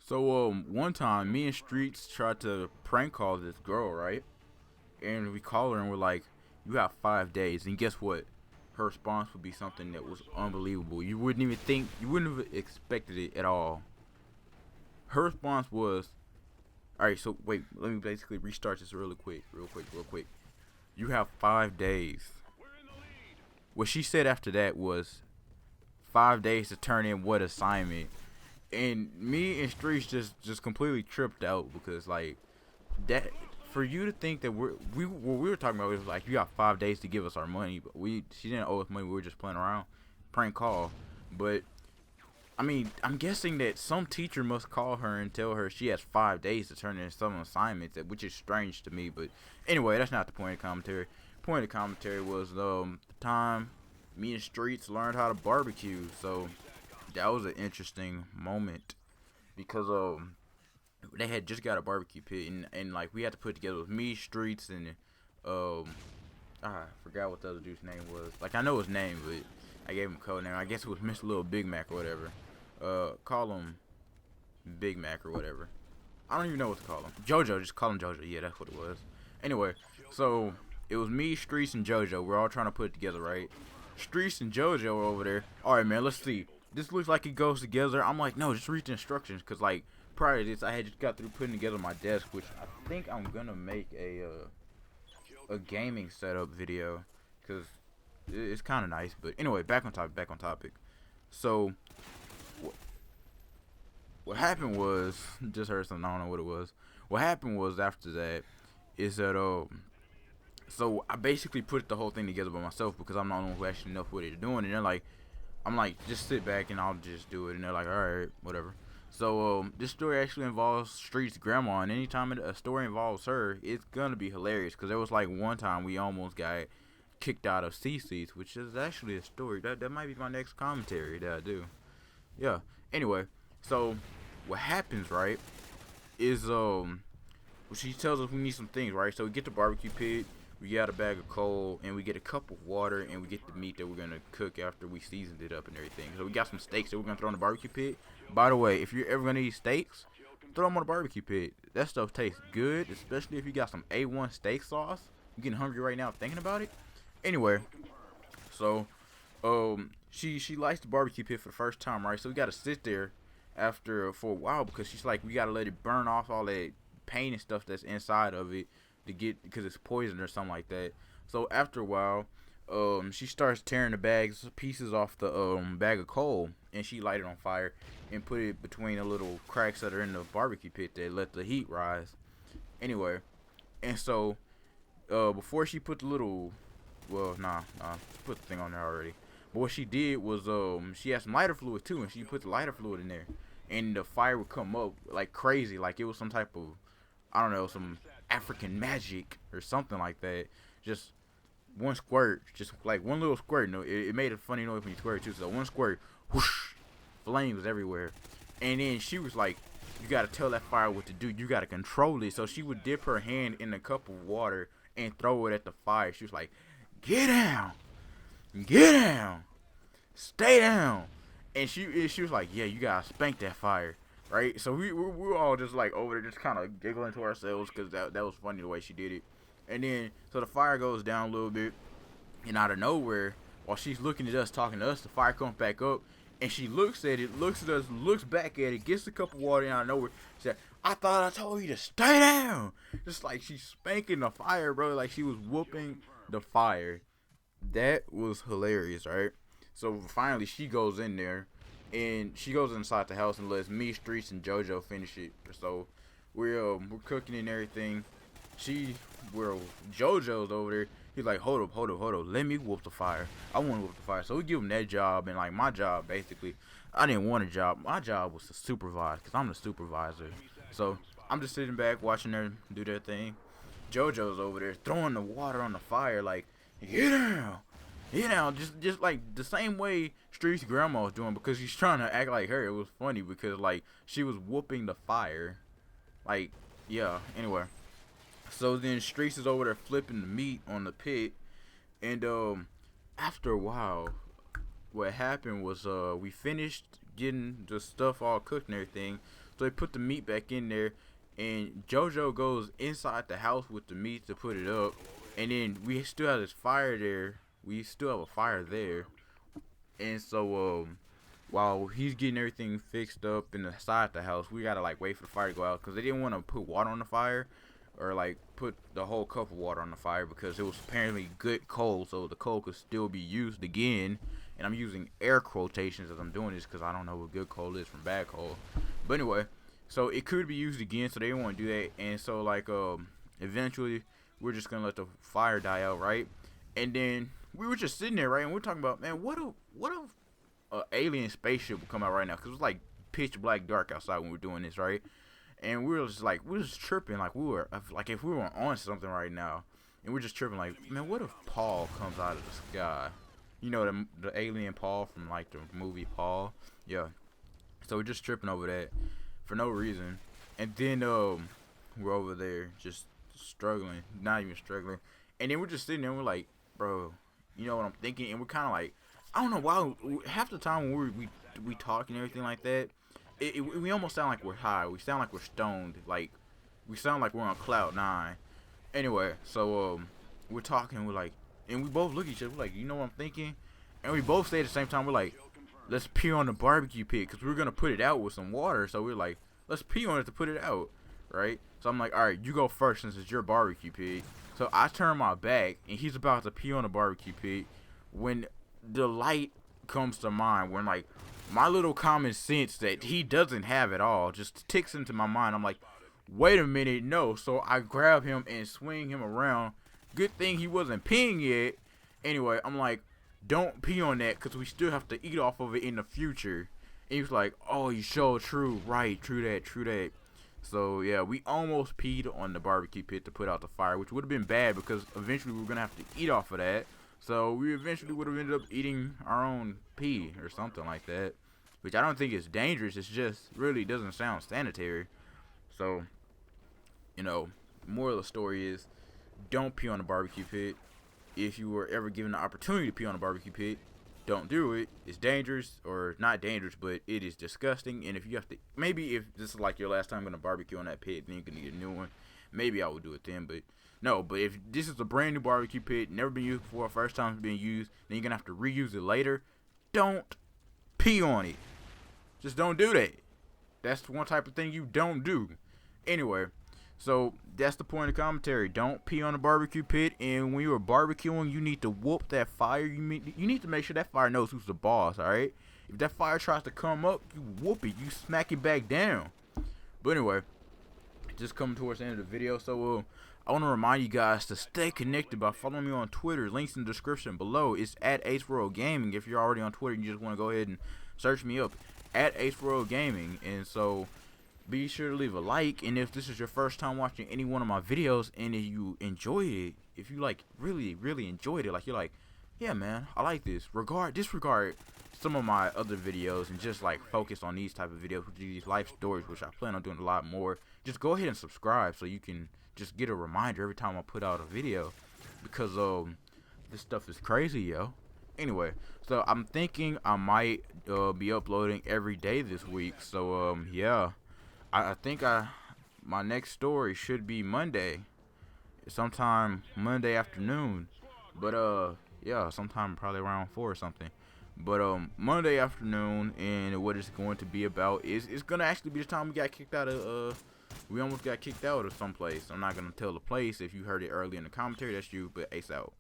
So one time me and Streets tried to prank call this girl, right? And we call her and we're like, "You got 5 days." And guess what? Her response would be something that was unbelievable. You wouldn't even think, you wouldn't have expected it at all. Her response was, "All right, so wait, let me basically restart this really quick, real quick. You have 5 days." What she said after that was 5 days to turn in what assignment? And me and Streets just completely tripped out because like that for you to think that we what we were talking about was like you got 5 days to give us our money, but she didn't owe us money. We were just playing around, prank call. But I mean, I'm guessing that some teacher must call her and tell her she has 5 days to turn in some assignments, which is strange to me. But anyway, that's not the point of commentary. Point of commentary was the time me and Streets learned how to barbecue. So that was an interesting moment because they had just got a barbecue pit and like we had to put together with me, Streets, and um I forgot what the other dude's name was. Like I know his name, but I gave him a code name. I guess it was Mr. Little Big Mac or whatever. Call him Big Mac or whatever. I don't even know what to call him. JoJo, just call him JoJo. Yeah, that's what it was. Anyway, so it was me, Streets, and JoJo. We're all trying to put it together, right? Streets and JoJo are over there. All right, man. Let's see. This looks like it goes together. I'm like, no, just read the instructions, cause like prior to this, I had just got through putting together my desk, which I think I'm gonna make a gaming setup video, cause it's kind of nice. But anyway, back on topic. Back on topic. So what happened was just heard something. I don't know what it was. What happened was after that is that so I basically put the whole thing together by myself because I'm the only one who actually knows what they're doing, and they're like, I'm like, just sit back and I'll just do it. And they're like, all right, whatever. So this story actually involves Street's grandma, and anytime a story involves her, it's gonna be hilarious. Cause there was like one time we almost got kicked out of CC's, which is actually a story that might be my next commentary that I do. Yeah. Anyway, so what happens, right, is she tells us we need some things, right? So we get the barbecue pit, we got a bag of coal, and we get a cup of water, and we get the meat that we're gonna cook after we seasoned it up and everything. So we got some steaks that we're gonna throw in the barbecue pit. By the way, if you're ever gonna eat steaks, throw them on the barbecue pit. That stuff tastes good, especially if you got some A1 steak sauce. I'm getting hungry right now thinking about it. Anyway, so she likes the barbecue pit for the first time, right? So we gotta sit there after for a while because she's like, we gotta let it burn off all that paint and stuff that's inside of it to get, because it's poison or something like that. So after a while, she starts tearing the pieces off the bag of coal, and she light it on fire and put it between the little cracks that are in the barbecue pit that let the heat rise. Anyway, and so before she put the little, well, she put the thing on there already. But what she did was she had some lighter fluid too, and she put the lighter fluid in there, and the fire would come up like crazy, like it was some type of, I don't know, some African magic or something like that. Just one squirt, just like one little squirt. No, it made a funny noise when you squirt too. So one squirt, whoosh, flames everywhere. And then she was like, "You gotta tell that fire what to do. You gotta control it." So she would dip her hand in a cup of water and throw it at the fire. She was like, "Get down, get down, stay down." And she was like, "Yeah, you gotta spank that fire." Right, so we were all just like over there, just kind of giggling to ourselves because that was funny the way she did it. And then so the fire goes down a little bit, and out of nowhere, while she's looking at us, talking to us, the fire comes back up, and she looks at it, looks at us, looks back at it, gets a cup of water, and out of nowhere, she said, "I thought I told you to stay down." Just like she's spanking the fire, bro, like she was whooping the fire. That was hilarious, right? So finally, she goes in there. And she goes inside the house and lets me, Streets, and JoJo finish it. So we're cooking and everything. JoJo's over there. He's like, hold up. Let me whoop the fire. I want to whoop the fire. So we give him that job, and like my job, basically, I didn't want a job. My job was to supervise, cause I'm the supervisor. So I'm just sitting back watching her do their thing. JoJo's over there throwing the water on the fire, like, get down. Just like the same way Street's grandma was doing, because she's trying to act like her. It was funny because like she was whooping the fire. Like, yeah, anyway. So then Streets is over there flipping the meat on the pit, and after a while, what happened was we finished getting the stuff all cooked and everything. So they put the meat back in there, and JoJo goes inside the house with the meat to put it up, and then we still have this fire there. We still have a fire there, and so while he's getting everything fixed up inside the house, we gotta like wait for the fire to go out because they didn't want to put water on the fire, or like put the whole cup of water on the fire because it was apparently good coal, so the coal could still be used again. And I'm using air quotations as I'm doing this because I don't know what good coal is from bad coal. But anyway, so it could be used again, so they didn't want to do that. And so like eventually we're just gonna let the fire die out, right? And then we were just sitting there, right? And we're talking about, man, what if alien spaceship would come out right now? Because it was like pitch black dark outside when we were doing this, right? And we were just like, we were just tripping, like we were like if we were on something right now, and we're just tripping, like, man, what if Paul comes out of the sky? You know, the alien Paul from like the movie Paul. Yeah. So we're just tripping over that for no reason. And then we're over there just struggling, not even struggling. And then we're just sitting there and we're like, bro, you know what I'm thinking? And we're kind of like, I don't know why. Half the time when we talk and everything like that, we almost sound like we're high. We sound like we're stoned. Like we sound like we're on cloud 9. Anyway, so we're talking. We're like, and we both look at each other. We're like, you know what I'm thinking? And we both say at the same time, we're like, let's pee on the barbecue pit because we're gonna put it out with some water. So we're like, let's pee on it to put it out, right? So I'm like, all right, you go first since it's your barbecue pit. So I turn my back and he's about to pee on the barbecue pit when the light comes to mind. When like my little common sense that he doesn't have at all just ticks into my mind. I'm like, wait a minute, no. So I grab him and swing him around. Good thing he wasn't peeing yet. Anyway, I'm like, don't pee on that because we still have to eat off of it in the future. And he was like, oh, you sure true. Right, true that. So, yeah, we almost peed on the barbecue pit to put out the fire, which would have been bad because eventually we were going to have to eat off of that. So we eventually would have ended up eating our own pee or something like that, which I don't think is dangerous. It's just really doesn't sound sanitary. So, you know, moral of the story is don't pee on the barbecue pit. If you were ever given the opportunity to pee on a barbecue pit, don't do it. It's dangerous, or not dangerous, but it is disgusting. And if you have to, maybe if this is like your last time going to barbecue on that pit, then you can get a new one. Maybe I would do it then, but no. But if this is a brand new barbecue pit, never been used before, first time it's being used, then you're going to have to reuse it later. Don't pee on it. Just don't do that. That's one type of thing you don't do. Anyway, so that's the point of commentary. Don't pee on the barbecue pit. And when you're barbecuing, you need to whoop that fire. You need to make sure that fire knows who's the boss, all right? If that fire tries to come up, you whoop it. You smack it back down. But anyway, just coming towards the end of the video. So I want to remind you guys to stay connected by following me on Twitter. Links in the description below. It's at AceRoyalGaming. If you're already on Twitter and you just want to go ahead and search me up at AceRoyalGaming. And so be sure to leave a like, and if this is your first time watching any one of my videos and if you enjoyed it, if you like really enjoyed it, like you're like, yeah man, I like this, disregard some of my other videos and just like focus on these type of videos, these life stories, which I plan on doing a lot more. Just go ahead and subscribe so you can just get a reminder every time I put out a video, because this stuff is crazy, yo. Anyway, so I'm thinking I might be uploading every day this week. So yeah, I think my next story should be Monday, sometime Monday afternoon. But yeah, sometime probably around 4 or something. But Monday afternoon, and what it's going to be about is it's gonna actually be the time we got kicked out of we almost got kicked out of someplace. I'm not gonna tell the place. If you heard it early in the commentary, that's you. But Ace out.